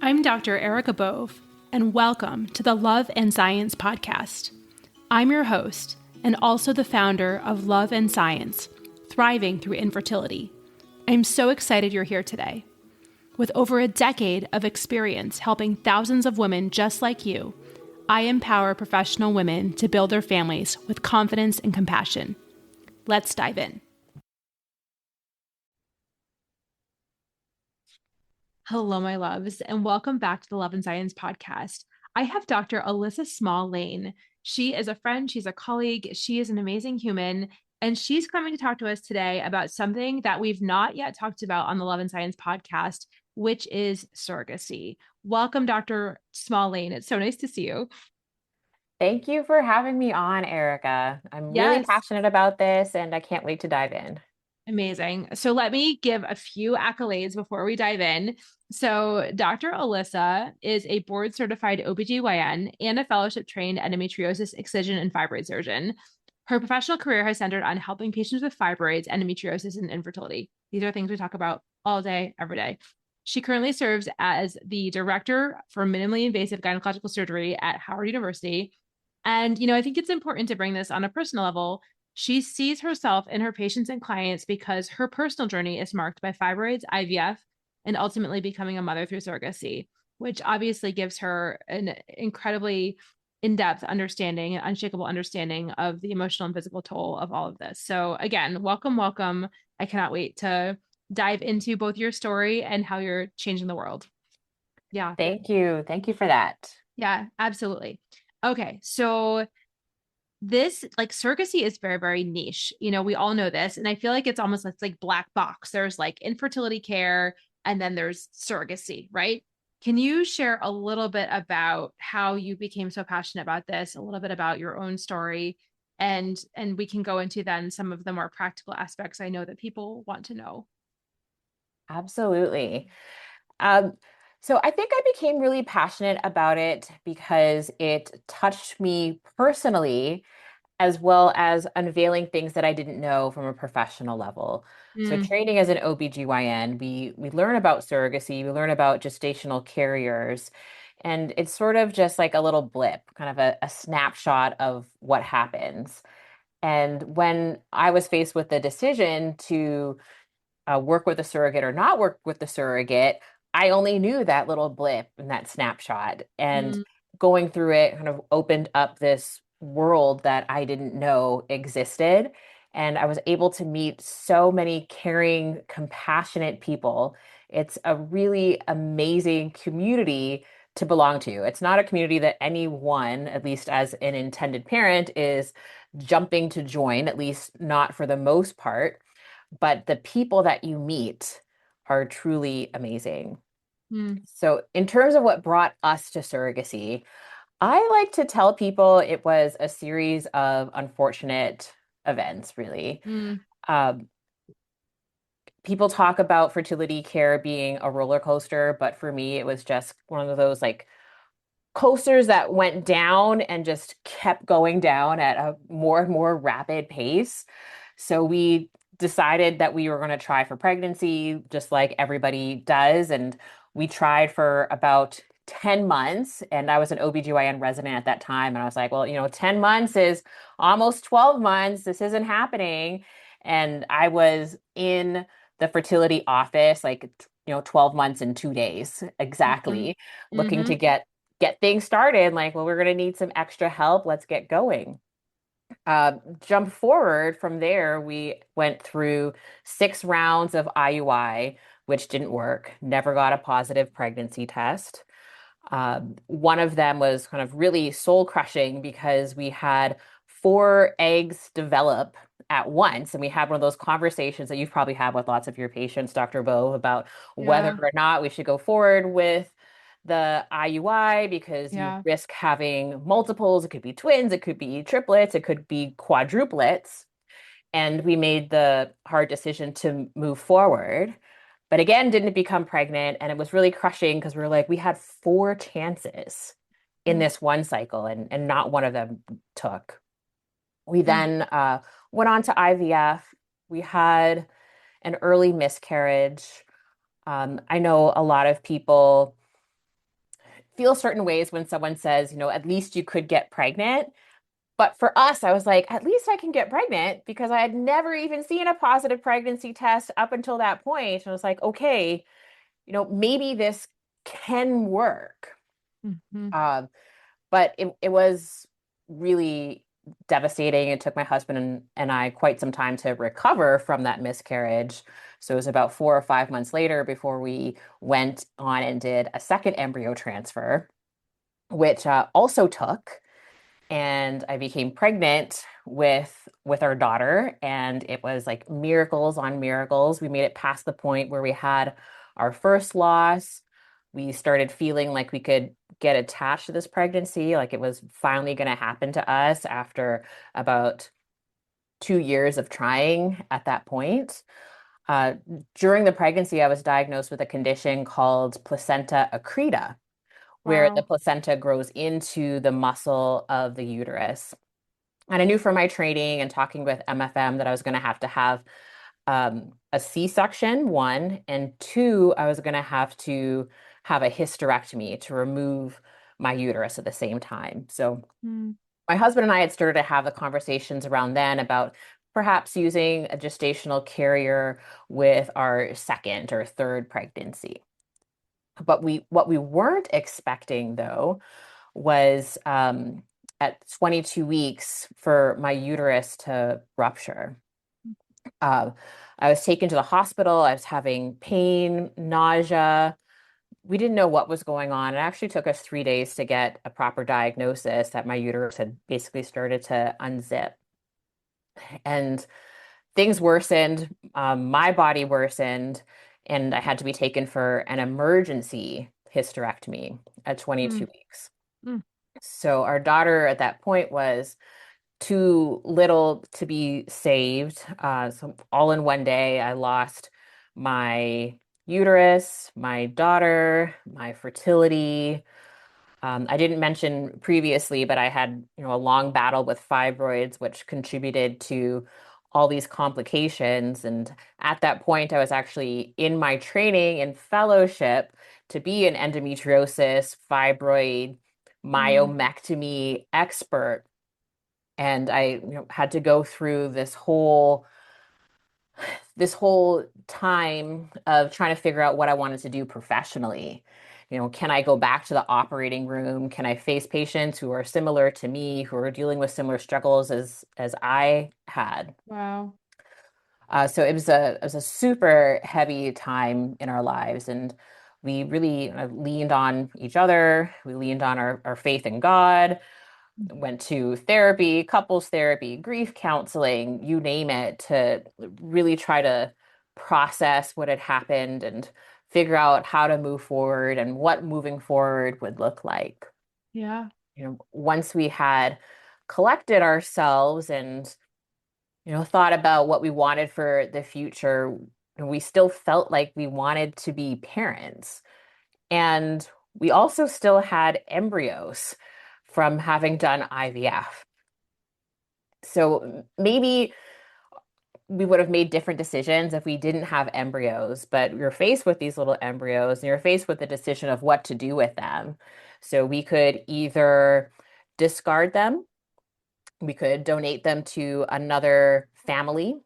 I'm Dr. Erica Bove, and welcome to the Love and Science podcast. I'm your host and also the founder of Love and Science, Thriving Through Infertility. I'm so excited you're here today. With over a decade of experience helping thousands of women just like you, I empower professional women to build their families with confidence and compassion. Let's dive in. Hello, my loves, and welcome back to the Love and Science podcast. I have Dr. Alyssa Small Layne. She is a friend, she's a colleague, she is an amazing human, and she's coming to talk to us today about something that we've not yet talked about on the Love and Science podcast, which is surrogacy. Welcome, Dr. Small Layne. It's so nice to see you. Thank you for having me on, Erica. I'm really Yes. passionate about this and I can't wait to dive in. Amazing. So let me give a few accolades before we dive in. So Dr. Alyssa is a board certified OBGYN and a fellowship trained endometriosis, excision, and fibroid surgeon. Her professional career has centered on helping patients with fibroids, endometriosis, and infertility. These are things we talk about all day, every day. She currently serves as the director for minimally invasive gynecological surgery at Howard University. And, I think it's important to bring this on a personal level. She sees herself in her patients and clients because her personal journey is marked by fibroids, IVF, and ultimately becoming a mother through surrogacy, which obviously gives her an incredibly in-depth understanding and unshakable understanding of the emotional and physical toll of all of this. So again, welcome, welcome. I cannot wait to dive into both your story and how you're changing the world. Yeah. Thank you. Thank you for that. Yeah, absolutely. Okay. So this like surrogacy is very, very niche. We all know this. And I feel like it's like black box. There's like infertility care and then there's surrogacy, right? Can you share a little bit about how you became so passionate about this, a little bit about your own story, and we can go into then some of the more practical aspects I know that people want to know. Absolutely. Um, so I think I became really passionate about it because it touched me personally, as well as unveiling things that I didn't know from a professional level. So Mm, training as an OBGYN, we learn about surrogacy, we learn about gestational carriers, and it's sort of just like a little blip, kind of a snapshot of what happens. And when I was faced with the decision to work with a surrogate or not work with the surrogate, I only knew that little blip and that snapshot. And mm, going through it kind of opened up this world that I didn't know existed. And I was able to meet so many caring, compassionate people. It's a really amazing community to belong to. It's not a community that anyone, at least as an intended parent, is jumping to join, at least not for the most part, but the people that you meet are truly amazing. mm, So, in terms of what brought us to surrogacy, I like to tell people it was a series of unfortunate events, really. mm, Um, People talk about fertility care being a roller coaster, but for me, it was just one of those like coasters that went down and just kept going down at a more and more rapid pace. So we decided that we were going to try for pregnancy, just like everybody does. And we tried for about 10 months. And I was an OBGYN resident at that time. And I was like, well, 10 months is almost 12 months. This isn't happening. And I was in the fertility office, like, 12 months and 2 days mm, exactly, looking to mm, get things started. Like, well, we're going to need some extra help. Let's get going. Jump forward from there, we went through 6 rounds of IUI, which didn't work, never got a positive pregnancy test. One of them was kind of really soul crushing because we had 4 eggs develop at once. And we had one of those conversations that you've probably had with lots of your patients, Dr. Bo, about whether yeah, or not we should go forward with the IUI because you yeah. risk having multiples. It could be twins, it could be triplets, it could be quadruplets. And we made the hard decision to move forward. But again, didn't become pregnant. And it was really crushing because we were like, we had 4 chances in Mm, this one cycle, and not one of them took. We mm, then went on to IVF. We had an early miscarriage. I know a lot of people feel certain ways when someone says, at least you could get pregnant. But for us, I was like, at least I can get pregnant because I had never even seen a positive pregnancy test up until that point. And I was like, okay, maybe this can work. Mm-hmm. Um, but it was really devastating. It took my husband and I quite some time to recover from that miscarriage. So it was about 4 or 5 months later before we went on and did a second embryo transfer, which also took. And I became pregnant with our daughter, and it was like miracles on miracles. We made it past the point where we had our first loss. We started feeling like we could get attached to this pregnancy, like it was finally going to happen to us after about 2 years of trying at that point. Uh, During the pregnancy, I was diagnosed with a condition called placenta accreta, where the Wow. placenta grows into the muscle of the uterus. And I knew from my training and talking with MFM that I was going to have a C-section, one, and two, I was going to have a hysterectomy to remove my uterus at the same time. So Mm. my husband and I had started to have the conversations around then about perhaps using a gestational carrier with our second or third pregnancy. But what we weren't expecting though was at 22 weeks for my uterus to rupture. Uh, I was taken to the hospital. I was having pain, nausea. We didn't know what was going on. It actually took us 3 days to get a proper diagnosis that my uterus had basically started to unzip. And things worsened. My body worsened, and I had to be taken for an emergency hysterectomy at 22 Mm. weeks. Mm. So our daughter at that point was too little to be saved. So all in one day, I lost my uterus, my daughter, my fertility. I didn't mention previously, but I had, a long battle with fibroids, which contributed to all these complications. And at that point, I was actually in my training and fellowship to be an endometriosis, fibroid, Mm. myomectomy expert. And I, had to go through this whole time of trying to figure out what I wanted to do professionally. Can I go back to the operating room? Can I face patients who are similar to me, who are dealing with similar struggles as I had? Wow. So it was a super heavy time in our lives, and we really leaned on each other. We leaned on our faith in God, went to therapy, couples therapy, grief counseling, you name it, to really try to process what had happened and figure out how to move forward and what moving forward would look like. Yeah. Once we had collected ourselves and, thought about what we wanted for the future, we still felt like we wanted to be parents. And we also still had embryos from having done IVF. So maybe we would have made different decisions if we didn't have embryos, but you're faced with these little embryos and you're faced with the decision of what to do with them. So we could either discard them, we could donate them to another family,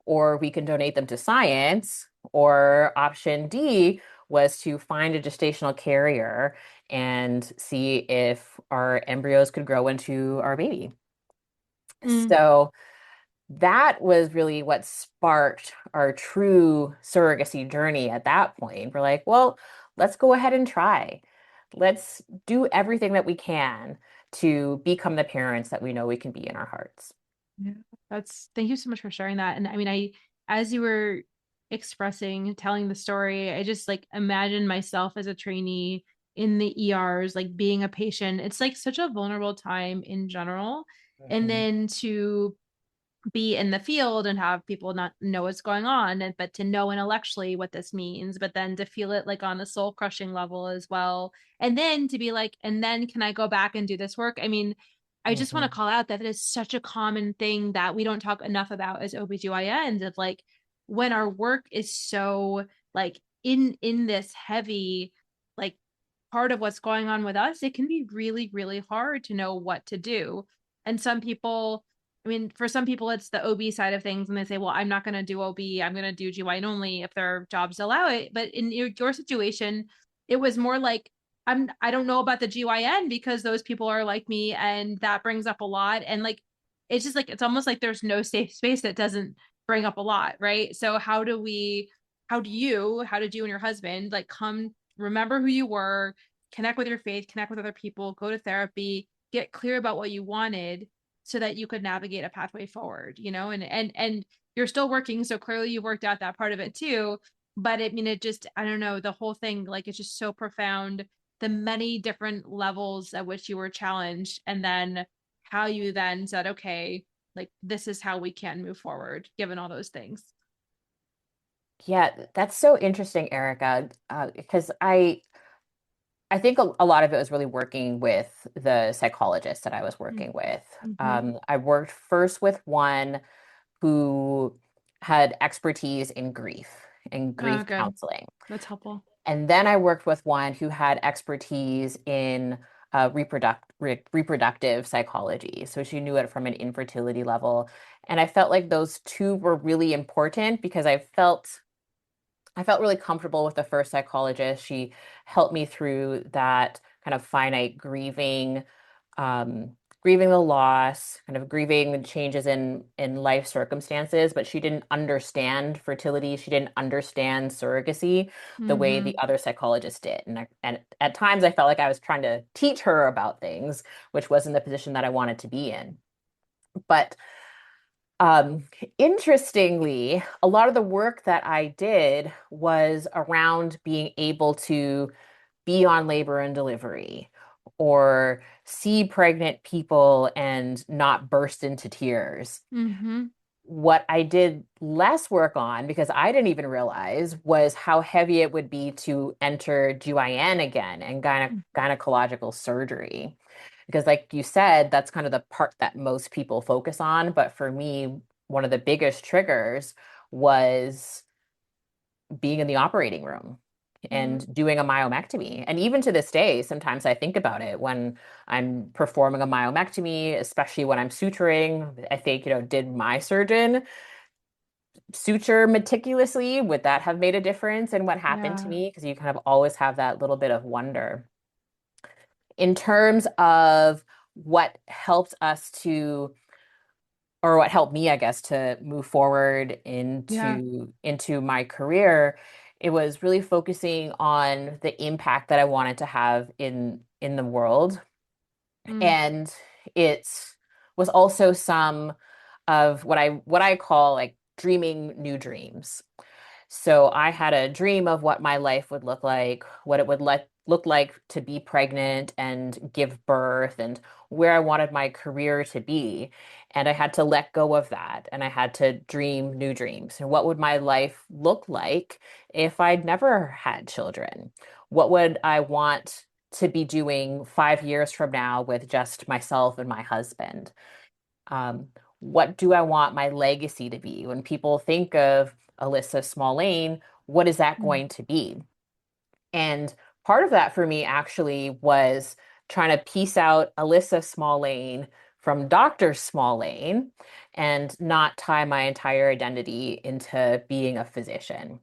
or we can donate them to science, or option D was to find a gestational carrier and see if our embryos could grow into our baby. Mm. So that was really what sparked our true surrogacy journey at that point. We're like, well, let's go ahead and try. Let's do everything that we can to become the parents that we know we can be in our hearts. Yeah. Thank you so much for sharing that. And I mean, as you were telling the story, I just like imagine myself as a trainee in the ERs, like being a patient. It's like such a vulnerable time in general. And Mhm. then to be in the field and have people not know what's going on, but to know intellectually what this means, but then to feel it like on a soul crushing level as well, and then to be like, and then can I go back and do this work? I mean, I just want to Mhm. call out that it is such a common thing that we don't talk enough about as OBGYNs, of like when our work is so like in this heavy like part of what's going on with us, it can be really, really hard to know what to do. And some people, I mean, for some people, it's the OB side of things, and they say, well, I'm not going to do OB. I'm going to do GYN only if their jobs allow it. But in your situation, it was more like, I don't know about the GYN because those people are like me, and that brings up a lot. And like, it's just like, it's almost like there's no safe space that doesn't bring up a lot, right? So how did you and your husband like come remember who you were, connect with your faith, connect with other people, go to therapy, get clear about what you wanted so that you could navigate a pathway forward, you know? And you're still working, so clearly you worked out that part of it too. But I mean, it just, I don't know, the whole thing, like it's just so profound, the many different levels at which you were challenged, and then how you then said, okay, like this is how we can move forward given all those things. Yeah, that's so interesting, Erica, because I think a lot of it was really working with the psychologist that I was working with. Mm-hmm. I worked first with one who had expertise in grief and Oh, grief good. counseling. That's helpful. And then I worked with one who had expertise in reproductive psychology. So she knew it from an infertility level. And I felt like those two were really important because I felt really comfortable with the first psychologist. She helped me through that kind of finite grieving, grieving the loss, kind of grieving the changes in life circumstances, but she didn't understand fertility. She didn't understand surrogacy the way Mm-hmm. the other psychologist did. And at times I felt like I was trying to teach her about things, which wasn't the position that I wanted to be in. But um, interestingly, a lot of the work that I did was around being able to be on labor and delivery or see pregnant people and not burst into tears. Mm-hmm. What I did less work on, because I didn't even realize, was how heavy it would be to enter GYN again and gynecological surgery. Because, like you said, that's kind of the part that most people focus on. But for me, one of the biggest triggers was being in the operating room Yeah. and doing a myomectomy. And even to this day, sometimes I think about it when I'm performing a myomectomy, especially when I'm suturing. I think, did my surgeon suture meticulously? Would that have made a difference in what happened to Yeah. me? Because you kind of always have that little bit of wonder. In terms of what helped us to, or what helped me, I guess, to move forward Yeah. into my career, it was really focusing on the impact that I wanted to have in the world. Mm. And it was also some of what I call like dreaming new dreams. So I had a dream of what my life would look like, what it would look like to be pregnant and give birth, and where I wanted my career to be. And I had to let go of that, and I had to dream new dreams. And what would my life look like if I'd never had children? What would I want to be doing 5 years from now with just myself and my husband? What do I want my legacy to be? When people think of Alyssa Small Layne, what is that Mm. going to be? And part of that for me actually was trying to piece out Alyssa Small Layne from Dr. Small Layne and not tie my entire identity into being a physician.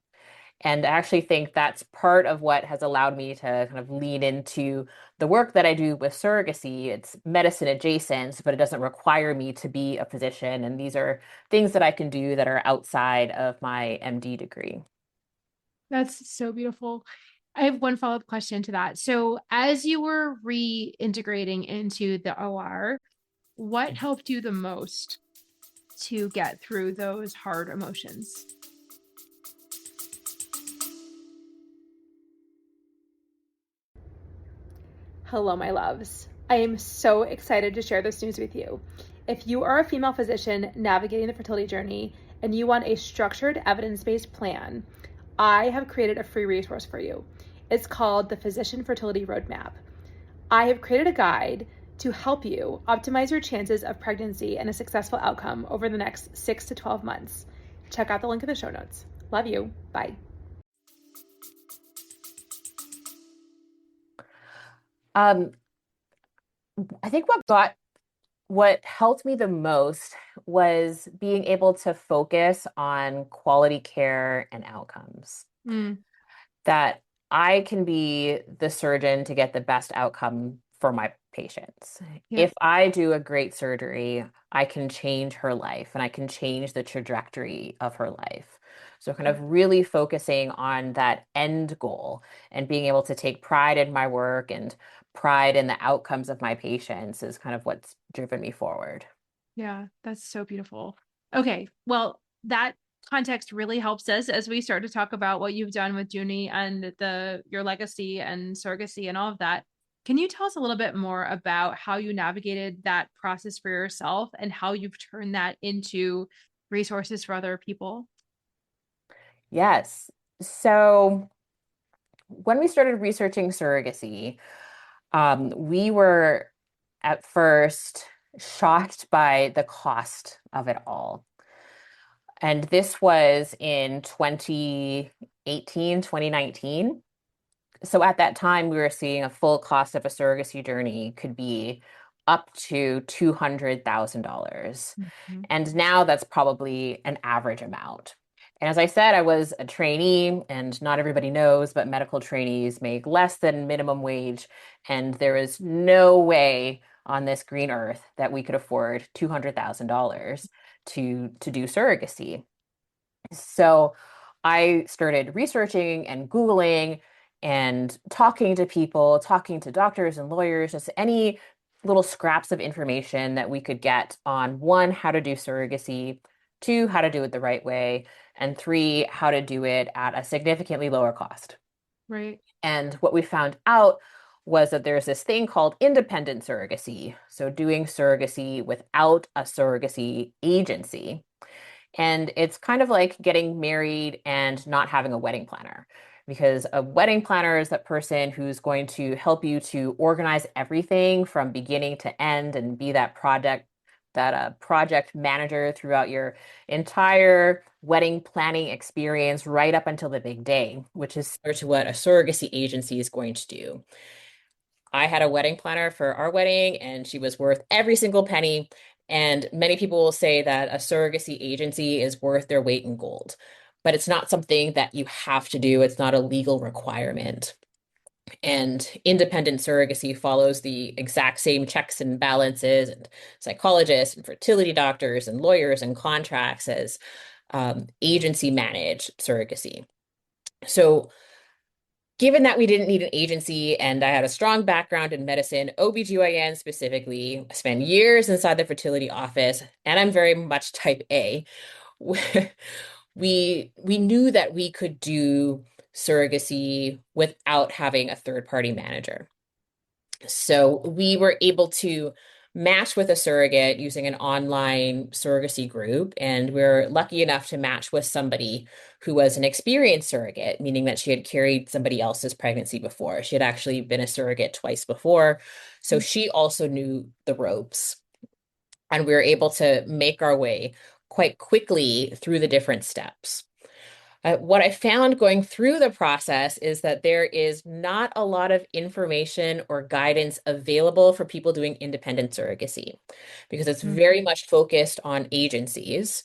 And I actually think that's part of what has allowed me to kind of lean into the work that I do with surrogacy. It's medicine adjacent, but it doesn't require me to be a physician. And these are things that I can do that are outside of my MD degree. That's so beautiful. I have one follow-up question to that. So, as you were reintegrating into the OR, what helped you the most to get through those hard emotions? Hello, my loves. I am so excited to share this news with you. If you are a female physician navigating the fertility journey and you want a structured, evidence based plan, I have created a free resource for you. It's called the Physician Fertility Roadmap. I have created a guide to help you optimize your chances of pregnancy and a successful outcome over the next 6 to 12 months. Check out the link in the show notes. Love you. Bye. Um, I think what helped me the most was being able to focus on quality care and outcomes. Mm, That I can be the surgeon to get the best outcome for my patients. yeah, If I do a great surgery, I can change her life and I can change the trajectory of her life. So, kind yeah, of really focusing on that end goal and being able to take pride in my work and pride in the outcomes of my patients is kind of what's driven me forward. yeah. That's so beautiful. Okay, well, that context really helps us as we start to talk about what you've done with Junie and the your legacy and surrogacy and all of that. Can you tell us a little bit more about how you navigated that process for yourself and how you've turned that into resources for other people? Yes. So, when we started researching surrogacy, we were at first shocked by the cost of it all. And this was in 2018, 2019. So at that time, we were seeing a full cost of a surrogacy journey could be up to $200,000. Mhm. And now that's probably an average amount. And as I said, I was a trainee, and not everybody knows, but medical trainees make less than minimum wage. And there is no way on this green earth that we could afford $200,000 to do surrogacy. So I started researching and Googling and talking to people, talking to doctors and lawyers, just any little scraps of information that we could get on one, how to do surrogacy, two, how to do it the right way, and three, how to do it at a significantly lower cost. Right. And what we found out was that there's this thing called independent surrogacy. So doing surrogacy without a surrogacy agency. And it's kind of like getting married and not having a wedding planner, because a wedding planner is that person who's going to help you to organize everything from beginning to end and be that project manager throughout your entire wedding planning experience right up until the big day, which is similar to what a surrogacy agency is going to do. I had a wedding planner for our wedding, and she was worth every single penny. And many people will say that a surrogacy agency is worth their weight in gold, but it's not something that you have to do. It's not a legal requirement. And independent surrogacy follows the exact same checks and balances and psychologists and fertility doctors and lawyers and contracts as agency managed surrogacy. So given that we didn't need an agency and I had a strong background in medicine, OBGYN specifically, I spent years inside the fertility office, and I'm very much type A. We knew that we could do surrogacy without having a third party manager. So we were able to match with a surrogate using an online surrogacy group. And we are lucky enough to match with somebody who was an experienced surrogate, meaning that she had carried somebody else's pregnancy before. She had actually been a surrogate twice before. So she also knew the ropes. And we were able to make our way quite quickly through the different steps. What I found going through the process is that there is not a lot of information or guidance available for people doing independent surrogacy because it's Mm, very much focused on agencies.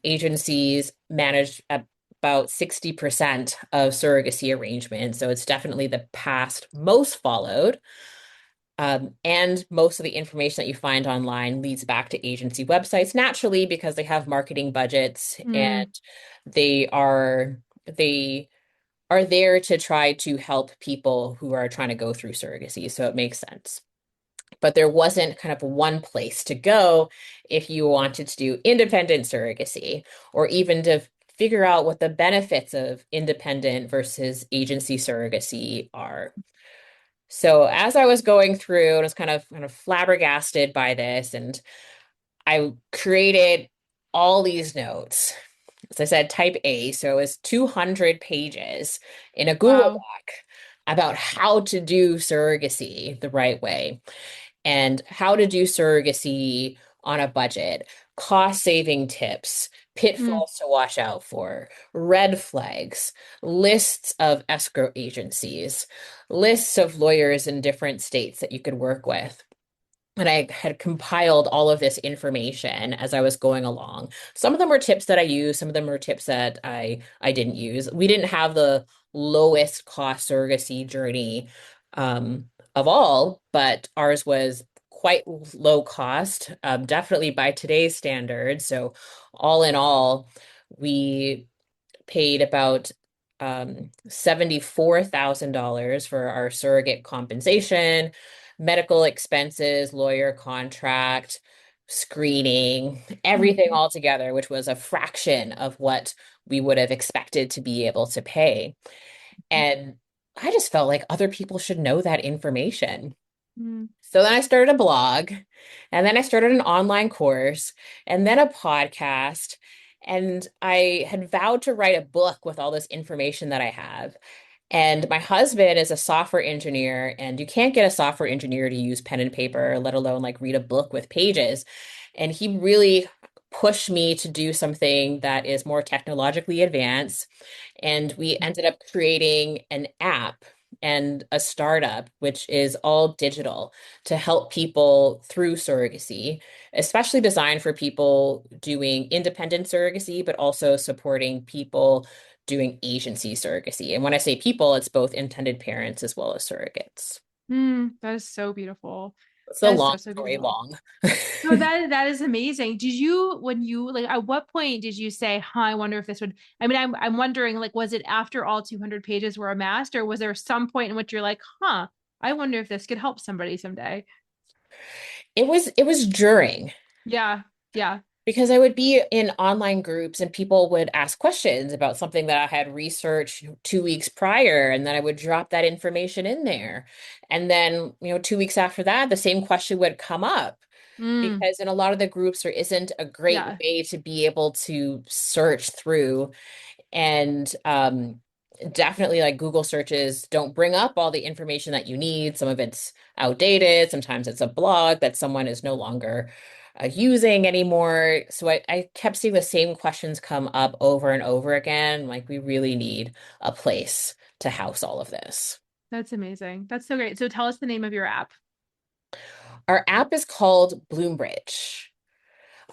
Agencies manage about 60% of surrogacy arrangements, so it's definitely the past most followed. And most of the information that you find online leads back to agency websites naturally because they have marketing budgets and mm, they are they are there to try to help people who are trying to go through surrogacy. So it makes sense. But there wasn't kind of one place to go if you wanted to do independent surrogacy or even to figure out what the benefits of independent versus agency surrogacy are. So as I was going through and I was kind of flabbergasted by this, and I created all these notes. As I said, type A, so it was 200 pages in a Google wow. Doc about how to do surrogacy the right way and how to do surrogacy on a budget, cost saving tips, Mm, pitfalls to watch out for, red flags, lists of escrow agencies, lists of lawyers in different states that you could work with. And I had compiled all of this information as I was going along. Some of them were tips that I used, some of them were tips that I didn't use. We didn't have the lowest cost surrogacy journey of all, but ours was quite low cost, definitely by today's standards. So all in all, we paid about $74,000 for our surrogate compensation, medical expenses, lawyer contract, screening, everything mm, all together, which was a fraction of what we would have expected to be able to pay. And I just felt like other people should know that information. mm. So then I started a blog, and then I started an online course, and then a podcast. And I had vowed to write a book with all this information that I have. And my husband is a software engineer, and you can't get a software engineer to use pen and paper, let alone like read a book with pages. And he really pushed me to do something that is more technologically advanced. And we ended up creating an app and a startup, which is all digital to help people through surrogacy, especially designed for people doing independent surrogacy, but also supporting people doing agency surrogacy. And when I say people, it's both intended parents as well as surrogates. That is so beautiful. It's a That is long so, so story beautiful. long. No, that is amazing. Did you, when you like, at what point did you say, "Huh, I wonder if this would?" I mean, I'm wondering, like, was it after all 200 pages were amassed, or was there some point in which you're like, "Huh, I wonder if this could help somebody someday?" It was during. Yeah, yeah. Because I would be in online groups and people would ask questions about something that I had researched 2 weeks prior, and then I would drop that information in there. And then, 2 weeks after that, the same question would come up Mm, because in a lot of the groups, there isn't a great yeah. way to be able to search through. And definitely, like Google searches don't bring up all the information that you need. Some of it's outdated. Sometimes it's a blog that someone is no longer using anymore. So I kept seeing the same questions come up over and over again. Like, we really need a place to house all of this. That's amazing. That's so great. So tell us the name of your app. Our app is called Bloombridge.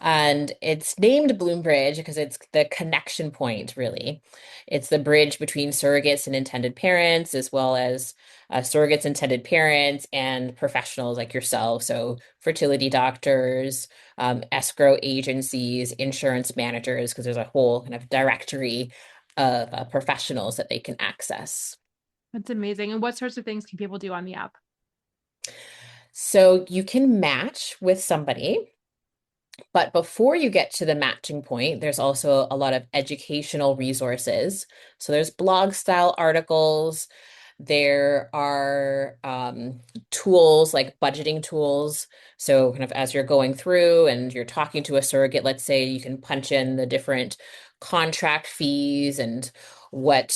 And it's named Bloombridge because it's the connection point, really. It's the bridge between surrogates and intended parents, as well as surrogates, intended parents, and professionals like yourself. So, fertility doctors, escrow agencies, insurance managers, because there's a whole kind of directory of professionals that they can access. That's amazing. And what sorts of things can people do on the app? So, you can match with somebody. But before you get to the matching point, there's also a lot of educational resources. So there's blog style articles. There are tools like budgeting tools. So, kind of as you're going through and you're talking to a surrogate, let's say you can punch in the different contract fees and what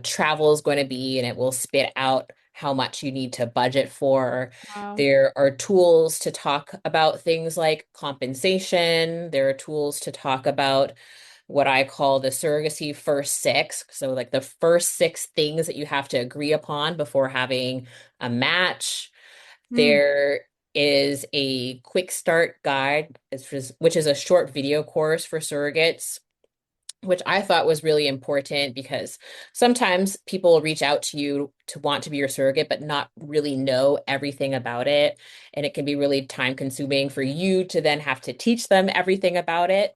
travel is going to be, and it will spit out how much you need to budget for. Wow. There are tools to talk about things like compensation. There are tools to talk about what I call the surrogacy first six. So, like the first six things that you have to agree upon before having a match. Mm, There is a quick start guide, which is a short video course for surrogates, which I thought was really important because sometimes people will reach out to you to want to be your surrogate, but not really know everything about it. And it can be really time consuming for you to then have to teach them everything about it.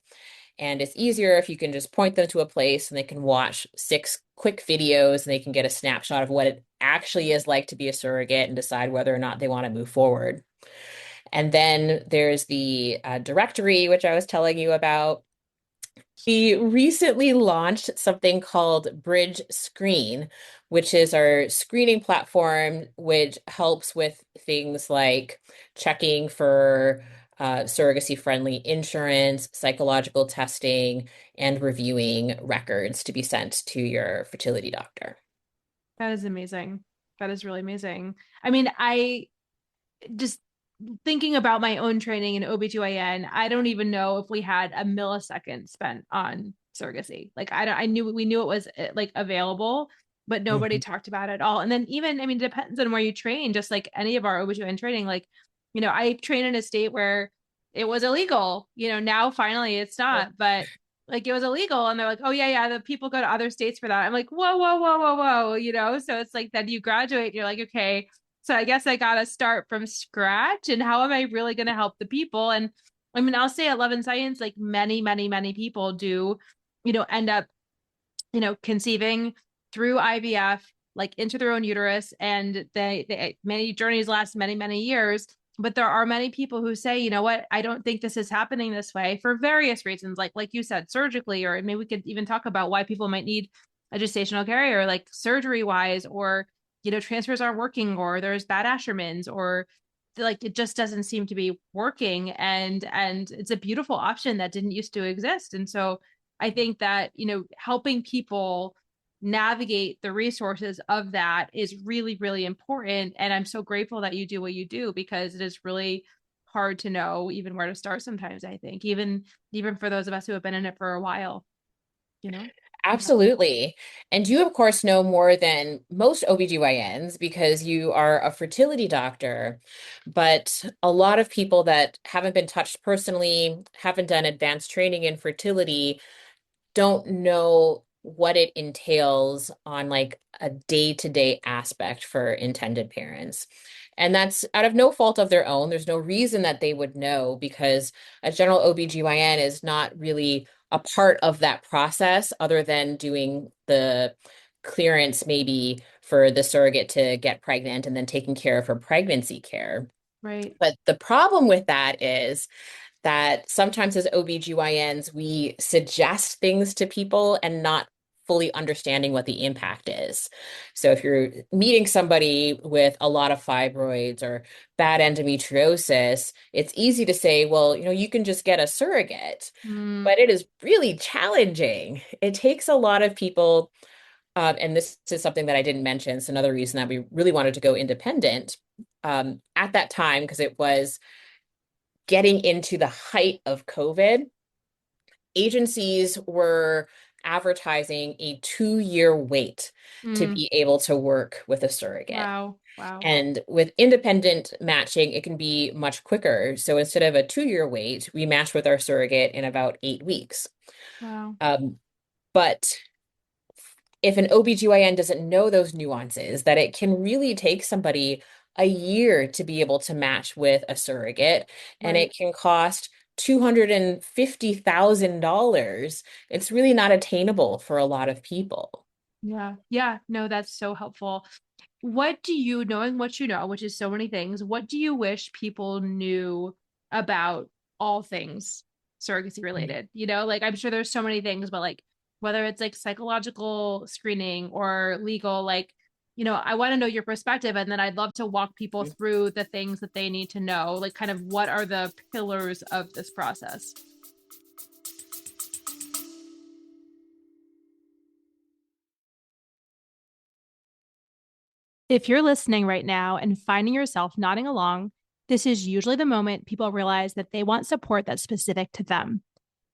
And it's easier if you can just point them to a place and they can watch six quick videos and they can get a snapshot of what it actually is like to be a surrogate and decide whether or not they want to move forward. And then there's the directory, which I was telling you about. We recently launched something called Bridge Screen, which is our screening platform, which helps with things like checking for surrogacy-friendly insurance, psychological testing, and reviewing records to be sent to your fertility doctor. that is amazing. That is really amazing. I mean, I just thinking about my own training in OBGYN, I don't even know if we had a millisecond spent on surrogacy. Like I knew we knew it was like available, but nobody Mhm. talked about it at all. And then even, I mean, it depends on where you train, just like any of our OBGYN training. Like, I train in a state where it was illegal. Now finally it's not, but like it was illegal. And they're like, oh yeah, the people go to other states for that. I'm like, whoa, whoa, whoa, whoa, whoa. So it's like then you graduate, and you're like, okay, so I guess I got to start from scratch. And how am I really going to help the people? And I mean, I'll say at Love and Science, like many, many, many people do, end up, conceiving through IVF, like into their own uterus. And many journeys last many, many years. But there are many people who say, you know what, I don't think this is happening this way for various reasons, like you said, surgically, or maybe we could even talk about why people might need a gestational carrier, like surgery wise, or transfers aren't working, or there's bad Ashermans, or like it just doesn't seem to be working. And it's a beautiful option that didn't used to exist. And so I think that, helping people navigate the resources of that is really, really important. And I'm so grateful that you do what you do, because it is really hard to know even where to start sometimes, I think, even for those of us who have been in it for a while, you know? Absolutely. And you, of course, know more than most OBGYNs because you are a fertility doctor. But a lot of people that haven't been touched personally, haven't done advanced training in fertility, don't know what it entails on like a day-to-day aspect for intended parents. And that's out of no fault of their own. There's no reason that they would know because a general OBGYN is not really a part of that process other than doing the clearance maybe for the surrogate to get pregnant and then taking care of her pregnancy care. Right. But the problem with that is that sometimes as OBGYNs, we suggest things to people and not fully understanding what the impact is. So if you're meeting somebody with a lot of fibroids or bad endometriosis, it's easy to say, well, you can just get a surrogate, Mm, but it is really challenging. It takes a lot of people, and this is something that I didn't mention. It's another reason that we really wanted to go independent at that time because it was getting into the height of COVID, agencies were advertising a 2-year wait to mm, be able to work with a surrogate. wow. Wow. And with independent matching, it can be much quicker. So instead of a 2-year wait, we match with our surrogate in about 8 weeks. Wow. Um, but if an OBGYN doesn't know those nuances, that it can really take somebody a year to be able to match with a surrogate, and Right. it can cost $250,000. It's really not attainable for a lot of people. Yeah. Yeah. No, that's so helpful. What do you, knowing what you know, which is so many things, what do you wish people knew about all things surrogacy related? Like I'm sure there's so many things, but like whether it's like psychological screening or legal, like, I want to know your perspective. And then I'd love to walk people through the things that they need to know, like kind of what are the pillars of this process. If you're listening right now and finding yourself nodding along, this is usually the moment people realize that they want support that's specific to them.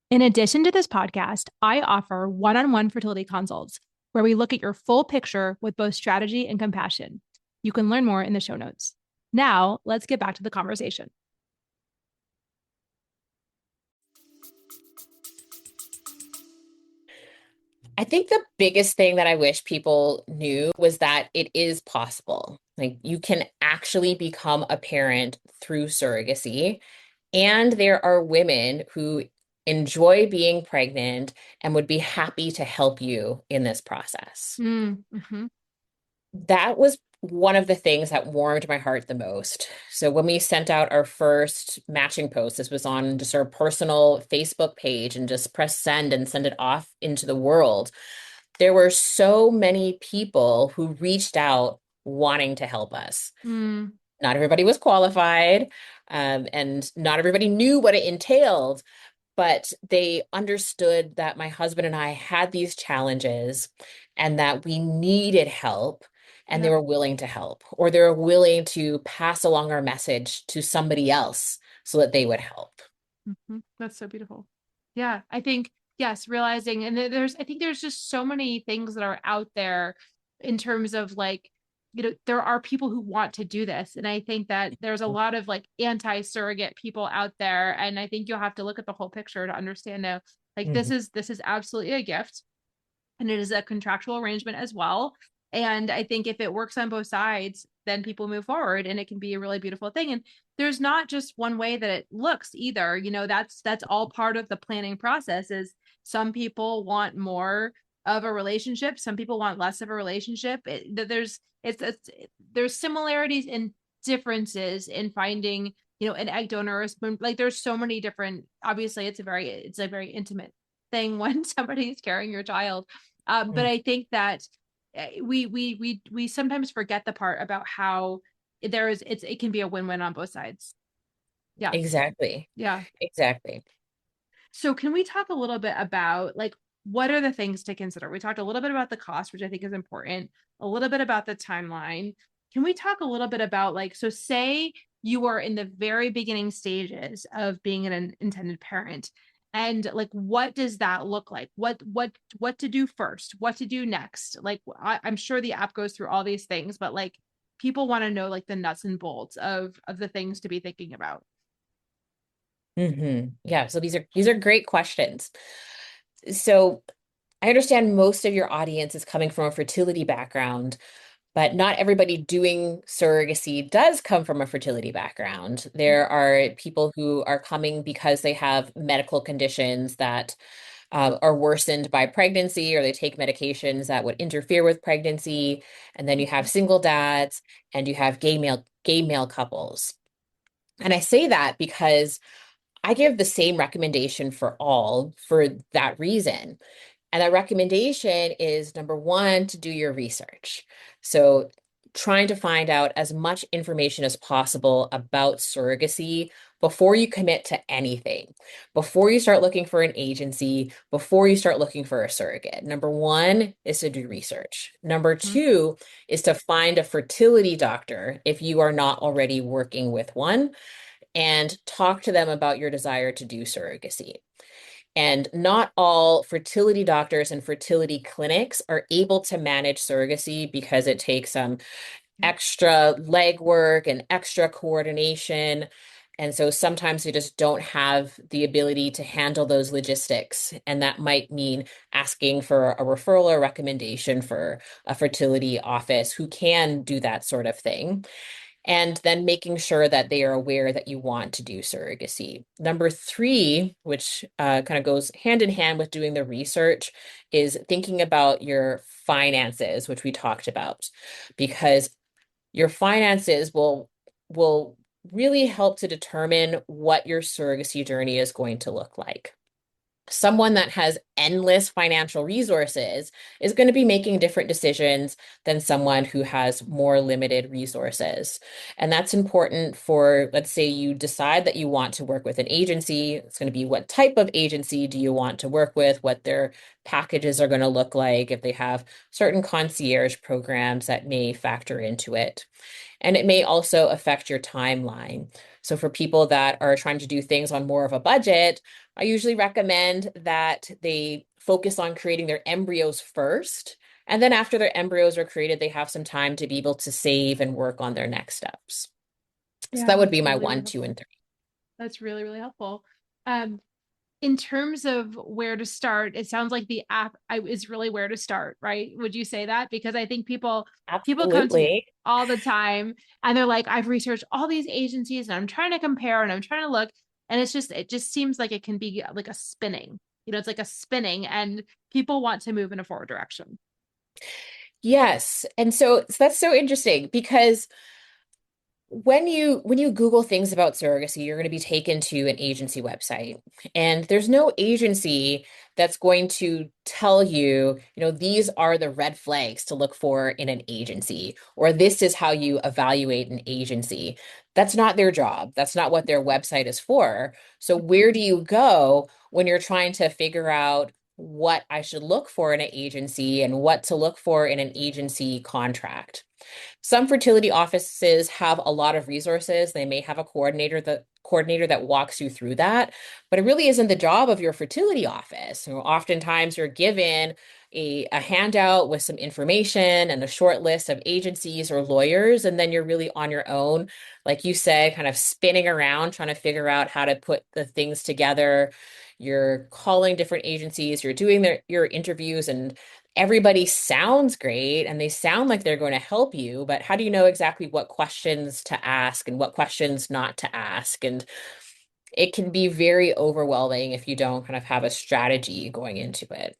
In addition to this podcast, I offer one on one fertility consults where we look at your full picture with both strategy and compassion. You can learn more in the show notes. Now, let's get back to the conversation. I think the biggest thing that I wish people knew was that it is possible. Like you can actually become a parent through surrogacy. And there are women who enjoy being pregnant and would be happy to help you in this process. Mm-hmm. That was one of the things that warmed my heart the most. So when we sent out our first matching post, this was on just our personal Facebook page and just press send and send it off into the world. There were so many people who reached out wanting to help us. Mm, Not everybody was qualified, and not everybody knew what it entailed, but they understood that my husband and I had these challenges and that we needed help and they Yep. were willing to help, or they were willing to pass along our message to somebody else so that they would help. That's so beautiful. Yeah, I think yes, realizing and I think there's just so many things that are out there in terms of like, there are people who want to do this. And I think that there's a lot of like anti-surrogate people out there. And I think you'll have to look at the whole picture to understand now, like Mhm. this is absolutely a gift and it is a contractual arrangement as well. And I think if it works on both sides, then people move forward and it can be a really beautiful thing. And there's not just one way that it looks either. That's all part of the planning process is some people want more of a relationship, some people want less of a relationship. There's similarities and differences in finding, an egg donor or a spoon. Like there's so many different, obviously it's a very intimate thing when somebody's carrying your child. But Mm. I think that we sometimes forget the part about how it can be a win-win on both sides. Yeah. Exactly. Yeah. Exactly. So can we talk a little bit about like what are the things to consider? We talked a little bit about the cost, which I think is important, a little bit about the timeline. Can we talk a little bit about like, so say you are in the very beginning stages of being an intended parent and like what does that look like? What to do first? What to do next? Like I'm sure the app goes through all these things, but like people want to know like the nuts and bolts of the things to be thinking about. Yeah, so these are great questions. So I understand most of your audience is coming from a fertility background, but not everybody doing surrogacy does come from a fertility background. There are people who are coming because they have medical conditions that are worsened by pregnancy, or they take medications that would interfere with pregnancy. And then you have single dads, and you have gay male couples. And I say that because I give the same recommendation for all for that reason. And that recommendation is number one, to do your research. So, trying to find out as much information as possible about surrogacy before you commit to anything, before you start looking for an agency, before you start looking for a surrogate. Number one is to do research. Number Mhm. two is to find a fertility doctor if you are not already working with one, and talk to them about your desire to do surrogacy. And not all fertility doctors and fertility clinics are able to manage surrogacy because it takes some extra legwork and extra coordination. And so sometimes they just don't have the ability to handle those logistics. And that might mean asking for a referral or recommendation for a fertility office who can do that sort of thing, and then making sure that they are aware that you want to do surrogacy. Number three, which kind of goes hand in hand with doing the research, is thinking about your finances, which we talked about, because your finances will really help to determine what your surrogacy journey is going to look like. Someone that has endless financial resources is going to be making different decisions than someone who has more limited resources. And that's important for, let's say you decide that you want to work with an agency. It's going to be what type of agency do you want to work with, what their packages are going to look like, if they have certain concierge programs that may factor into it. And it may also affect your timeline. So for people that are trying to do things on more of a budget, I usually recommend that they focus on creating their embryos first. And then after their embryos are created, they have some time to be able to save and work on their next steps. So Yeah, that would that's be my really, really one, two, helpful. and three. That's really, really helpful. Um, in terms of where to start, it sounds like the app is really where to start, right? Would you say that? Because I think people come to me Absolutely. all the time and they're like, I've researched all these agencies and I'm trying to compare and I'm trying to look. And it just seems like it can be like a spinning, it's like a spinning and people want to move in a forward direction. Yes. And so that's so interesting because when you Google things about surrogacy, you're going to be taken to an agency website. And there's no agency that's going to tell you, these are the red flags to look for in an agency, or this is how you evaluate an agency. That's not their job. That's not what their website is for. So where do you go when you're trying to figure out what I should look for in an agency and what to look for in an agency contract. Some fertility offices have a lot of resources. They may have a coordinator that walks you through that, but it really isn't the job of your fertility office. Oftentimes you're given a handout with some information and a short list of agencies or lawyers, and then you're really on your own, like you said, kind of spinning around trying to figure out how to put the things together. You're calling different agencies, you're doing your interviews, and everybody sounds great and they sound like they're going to help you, but how do you know exactly what questions to ask and what questions not to ask? And it can be very overwhelming if you don't kind of have a strategy going into it.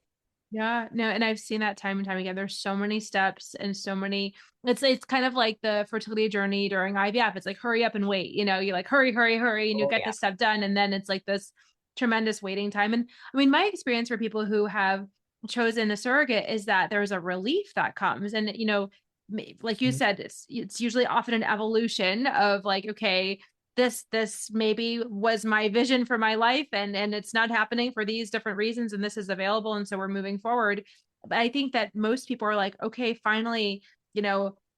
Yeah, no, and I've seen that time and time again. There's so many steps and so many. It's kind of like the fertility journey during IVF. It's like hurry up and wait. You like hurry, hurry, hurry, and you Oh, get yeah. this stuff done, and then it's like this tremendous waiting time. And I mean, my experience for people who have chosen a surrogate is that there's a relief that comes, and like you said, it's usually often an evolution of like, okay, this maybe was my vision for my life, and it's not happening for these different reasons, and this is available, and so we're moving forward. But I think that most people are like, okay, finally,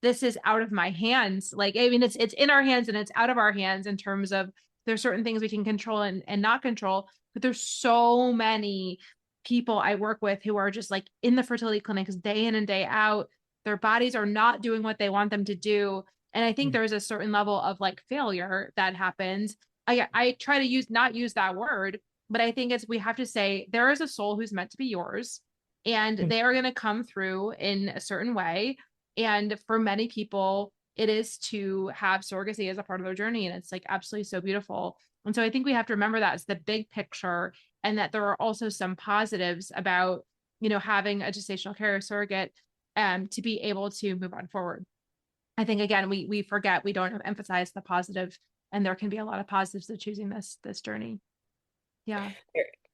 this is out of my hands. Like, I mean, it's in our hands and it's out of our hands in terms of there's certain things we can control and not control, but there's so many people I work with who are just like in the fertility clinics day in and day out. Their bodies are not doing what they want them to do, and I think there's a certain level of like failure that happens. I try to not use that word, but I think it's we have to say there is a soul who's meant to be yours, and they are going to come through in a certain way. And for many people, it is to have surrogacy as a part of their journey, and it's like absolutely so beautiful. And so I think we have to remember that it's the big picture, and that there are also some positives about having a gestational carrier surrogate to be able to move on forward. I think again we forget we don't emphasize the positive, and there can be a lot of positives to choosing this journey. Yeah.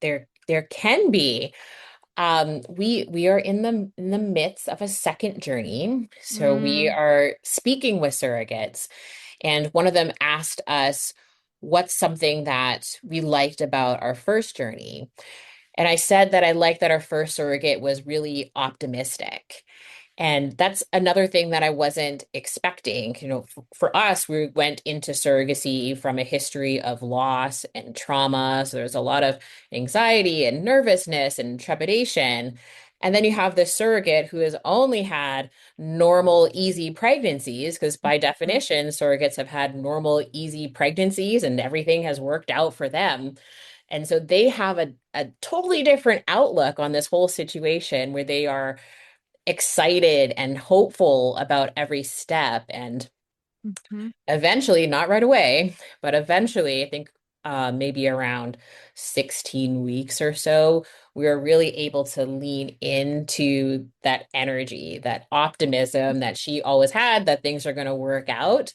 There can be. We are in the midst of a second journey. So we Mm, are speaking with surrogates, and one of them asked us what's something that we liked about our first journey. And I said that I liked that our first surrogate was really optimistic. And that's another thing that I wasn't expecting. For us, we went into surrogacy from a history of loss and trauma. So there's a lot of anxiety and nervousness and trepidation. And then you have this surrogate who has only had normal, easy pregnancies, because by definition, surrogates have had normal, easy pregnancies and everything has worked out for them. And so they have a totally different outlook on this whole situation where they are excited and hopeful about every step. And mm-hmm. eventually, not right away, but eventually, I think maybe around 16 weeks or so, we were really able to lean into that energy, that optimism that she always had that things are going to work out.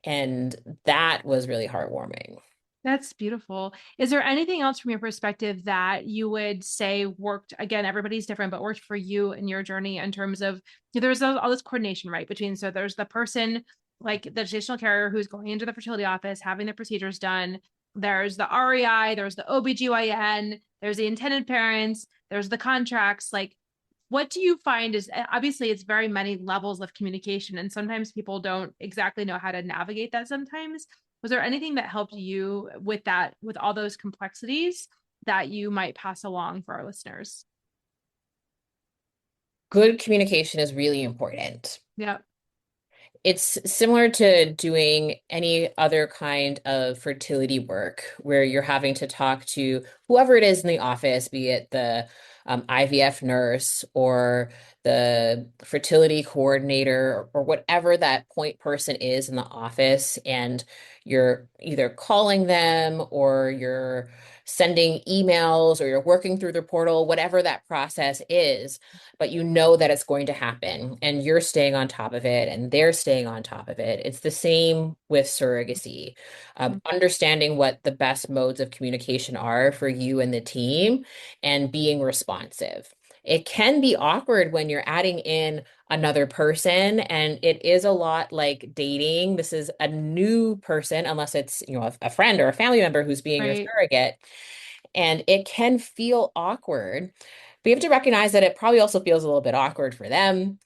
And that was really heartwarming. That's beautiful. Is there anything else from your perspective that you would say worked? Again, everybody's different, but worked for you in your journey in terms of there's all this coordination, right? Between so there's the person like the gestational carrier who's going into the fertility office, having the procedures done. There's the REI, there's the OBGYN, there's the intended parents, there's the contracts. Like, what do you find is obviously it's very many levels of communication, and sometimes people don't exactly know how to navigate that sometimes. Was there anything that helped you with that, with all those complexities that you might pass along for our listeners? Good communication is really important. Yeah. It's similar to doing any other kind of fertility work where you're having to talk to whoever it is in the office, be it the IVF nurse or the fertility coordinator or whatever that point person is in the office. And you're either calling them or you're sending emails or you're working through the portal, whatever that process is, but you know that it's going to happen and you're staying on top of it and they're staying on top of it. It's the same with surrogacy. Understanding what the best modes of communication are for you and the team and being responsive. It can be awkward when you're adding in another person, and it is a lot like dating. This is a new person, unless it's, a friend or a family member who's being your Right. surrogate. and it can feel awkward. But you have to recognize that it probably also feels a little bit awkward for them.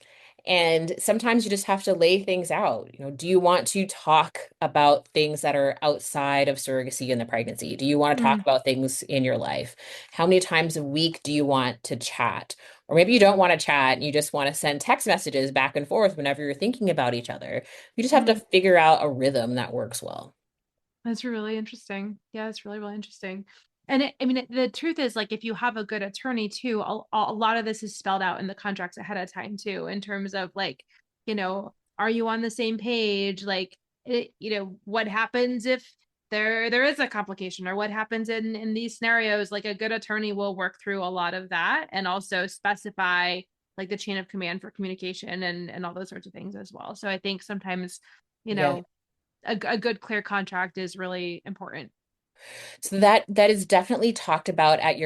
And sometimes you just have to lay things out. Do you want to talk about things that are outside of surrogacy in the pregnancy? Do you want to talk Mm, about things in your life? How many times a week do you want to chat? Or maybe you don't want to chat and you just want to send text messages back and forth whenever you're thinking about each other. You just have to mm. figure out a rhythm that works well. That's really interesting. Yeah, it's really, really interesting. And I mean, the truth is, like, if you have a good attorney too, a lot of this is spelled out in the contracts ahead of time too, in terms of like, are you on the same page? Like, what happens if there is a complication, or what happens in these scenarios? Like, a good attorney will work through a lot of that and also specify like the chain of command for communication and all those sorts of things as well. So I think sometimes, you Yeah. know, a good clear contract is really important. So that is definitely talked about at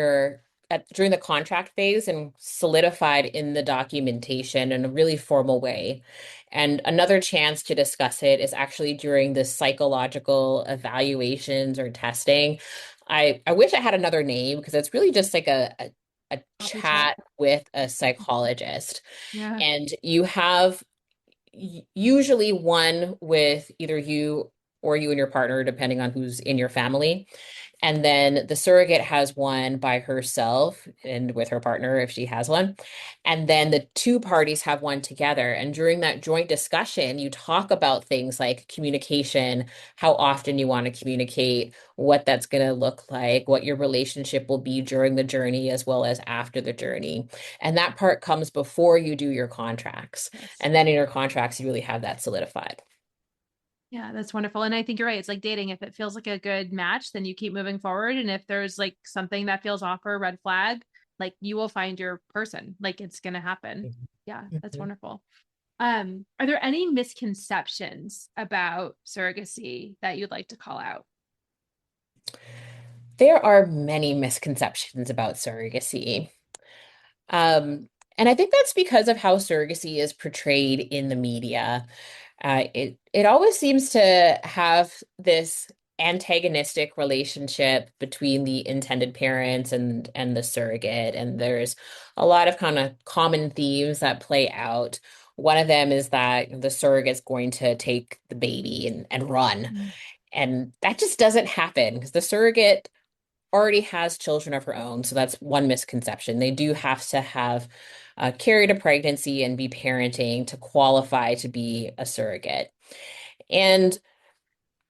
during the contract phase and solidified in the documentation in a really formal way. And another chance to discuss it is actually during the psychological evaluations or testing. I wish I had another name because it's really just like a Coffee chat. chat with a psychologist. Yeah. And you have usually one with either you or you and your partner, depending on who's in your family. And then the surrogate has one by herself and with her partner if she has one. And then the two parties have one together. And during that joint discussion, you talk about things like communication, how often you want to communicate, what that's going to look like, what your relationship will be during the journey as well as after the journey. And that part comes before you do your contracts. Yes. And then in your contracts, you really have that solidified. Yeah, that's wonderful. And I think you're right. It's like dating. If it feels like a good match, then you keep moving forward. And if there's like something that feels off or a red flag, like you will find your person. Like it's gonna happen. Yeah, that's Mhm. wonderful. Are there any misconceptions about surrogacy that you'd like to call out? There are many misconceptions about surrogacy. And I think that's because of how surrogacy is portrayed in the media. It always seems to have this antagonistic relationship between the intended parents and the surrogate, and there's a lot of kind of common themes that play out. One of them is that the surrogate's going to take the baby and run, Mm, and that just doesn't happen because the surrogate already has children of her own. So that's one misconception. They do have to have carried a pregnancy and be parenting to qualify to be a surrogate. And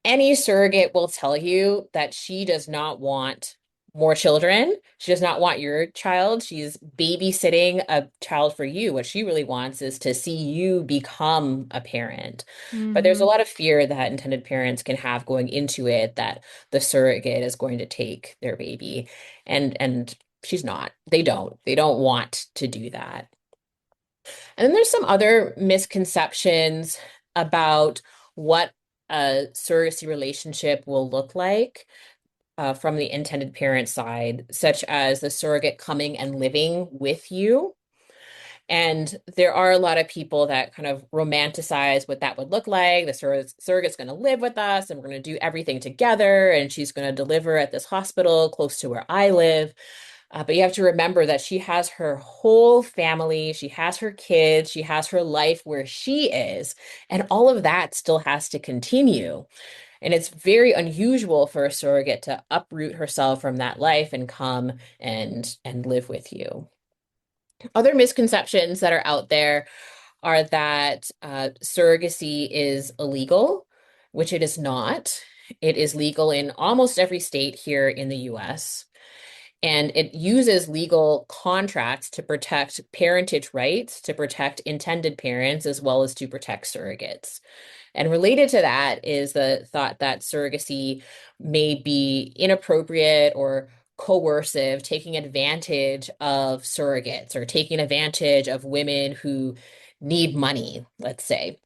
any surrogate will tell you that she does not want more children. She does not want your child. She's babysitting a child for you. What she really wants is to see you become a parent. But there's a mm-hmm. lot of fear that intended parents can have going into it that the surrogate is going to take their baby. And she's not. They don't. They don't want to do that. And then there's some other misconceptions about what a surrogacy relationship will look like from the intended parent side, such as the surrogate coming and living with you. And there are a lot of people that kind of romanticize what that would look like. The surrogate's going to live with us and we're going to do everything together, and she's going to deliver at this hospital close to where I live. But you have to remember that she has her whole family, she has her kids, she has her life where she is, and all of that still has to continue. And it's very unusual for a surrogate to uproot herself from that life and come and live with you. Other misconceptions that are out there are that surrogacy is illegal, which it is not. It is legal in almost every state here in the US. And it uses legal contracts to protect parentage rights, to protect intended parents, as well as to protect surrogates. And related to that is the thought that surrogacy may be inappropriate or coercive, taking advantage of surrogates or taking advantage of women who need money, let's say,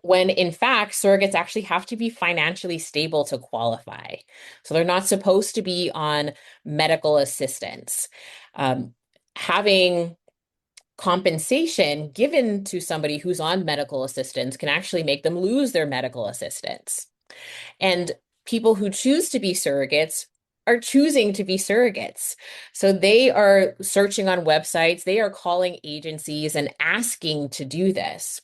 when in fact, surrogates actually have to be financially stable to qualify. So they're not supposed to be on medical assistance. Um, Having compensation given to somebody who's on medical assistance can actually make them lose their medical assistance. And people who choose to be surrogates are choosing to be surrogates. So they are searching on websites, they are calling agencies and asking to do this.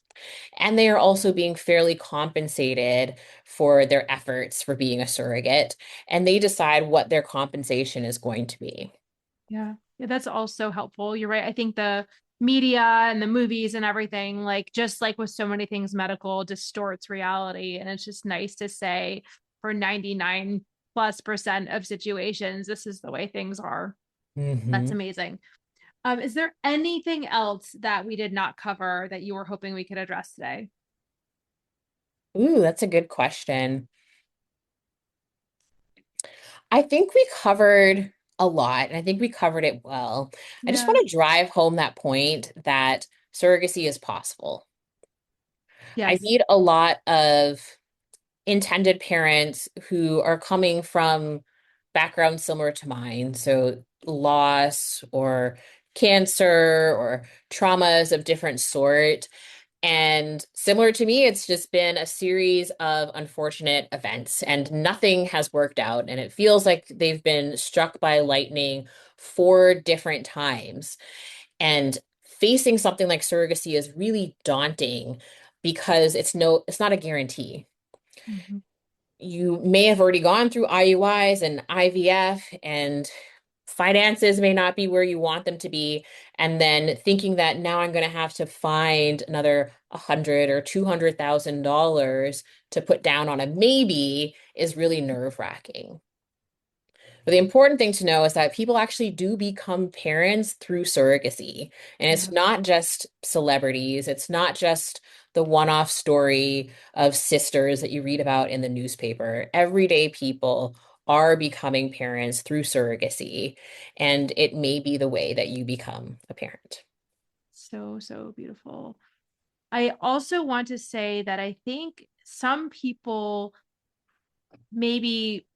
And they are also being fairly compensated for their efforts for being a surrogate. And they decide what their compensation is going to be. Yeah. Yeah, that's also helpful. You're right. I think the media and the movies and everything, like just like with so many things medical, distorts reality. And it's just nice to say for 99+% of situations, this is the way things are. That's Hmm. amazing. Is there anything else that we did not cover that you were hoping we could address today? Ooh, that's a good question. I think we covered a lot, and I think we covered it well. I just Yeah. want to drive home that point that surrogacy is possible. I Yes. meet a lot of intended parents who are coming from backgrounds similar to mine, so loss or cancer or traumas of different sort. And similar to me, it's just been a series of unfortunate events, and nothing has worked out. And it feels like they've been struck by lightning 4 different times. And facing something like surrogacy is really daunting because it's not a guarantee. Mhm. You may have already gone through IUIs and IVF, and finances may not be where you want them to be. And then thinking that now I'm going to have to find another 100 or $200,000 to put down on a maybe is really nerve-wracking. But the important thing to know is that people actually do become parents through surrogacy. And it's Yeah. not just celebrities, it's not just the one-off story of sisters that you read about in the newspaper. Everyday people are becoming parents through surrogacy, and it may be the way that you become a parent. So, so beautiful. I also want to say that I think some people maybe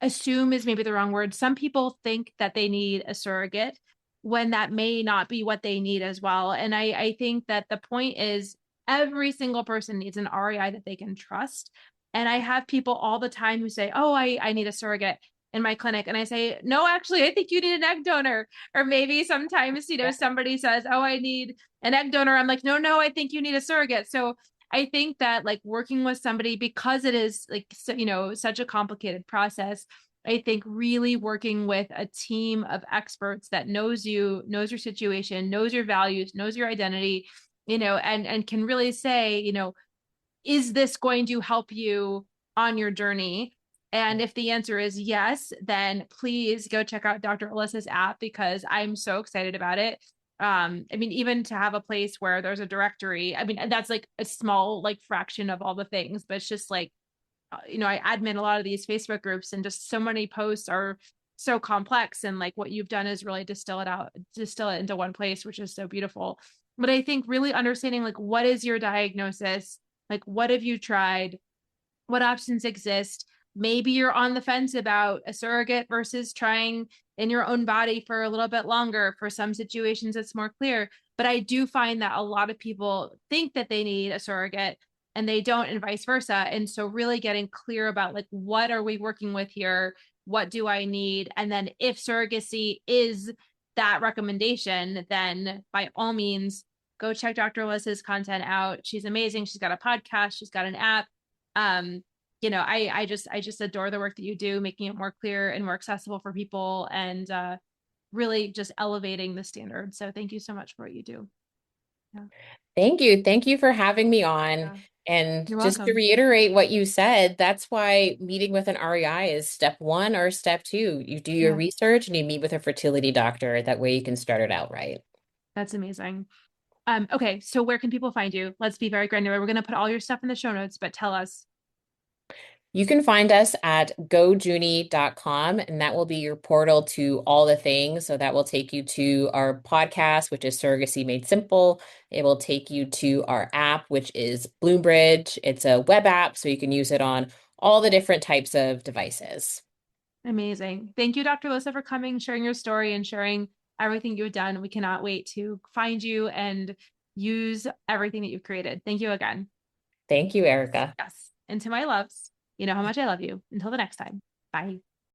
assume is maybe the wrong word. Some people think that they need a surrogate when that may not be what they need as well. And I think that the point is every single person needs an REI that they can trust. And I have people all the time who say, oh, I need a surrogate in my clinic. And I say, no, actually, I think you need an egg donor. Or maybe sometimes, somebody says, oh, I need an egg donor. I'm like, no, I think you need a surrogate. So I think that like working with somebody because it is like so, such a complicated process. I think really working with a team of experts that knows you, knows your situation, knows your values, knows your identity, and can really say, is this going to help you on your journey? And if the answer is yes, then please go check out Dr. Alyssa's app because I'm so excited about it. I mean, even to have a place where there's a directory, I mean, that's like a small like fraction of all the things, but it's just like, I admin a lot of these Facebook groups and just so many posts are so complex. And like what you've done is really distill it into one place, which is so beautiful. But I think really understanding like what is your diagnosis? Like, what have you tried? What options exist? Maybe you're on the fence about a surrogate versus trying in your own body for a little bit longer. For some situations, it's more clear. But I do find that a lot of people think that they need a surrogate and they don't, and vice versa. And so, really getting clear about like, what are we working with here? What do I need? And then, if surrogacy is that recommendation, then by all means, go check Dr. Alyssa's content out. She's amazing. She's got a podcast, she's got an app. um I just adore the work that you do, making it more clear and more accessible for people, and really just elevating the standard. So thank you so much for what you do. Yeah. Thank you. Thank you for having me on. Yeah. And You're just to welcome. reiterate what you said, that's why meeting with an REI is step one or step two. You do your Yeah, research and you meet with a fertility doctor. That way you can start it out right. that's amazing. Okay, so where can people find you? Let's be very granular. We're going to put all your stuff in the show notes, but tell us. You can find us at gojunie.com, and that will be your portal to all the things. So that will take you to our podcast, which is Surrogacy Made Simple. It will take you to our app, which is Bloombridge. It's a web app, so you can use it on all the different types of devices. Amazing. Thank you, Dr. Lissa, for coming, sharing your story, and sharing everything you've done. We cannot wait to find you and use everything that you've created. Thank you again. Thank you, Erica. Yes. And to my loves, you know how much I love you. Until the next time. Bye.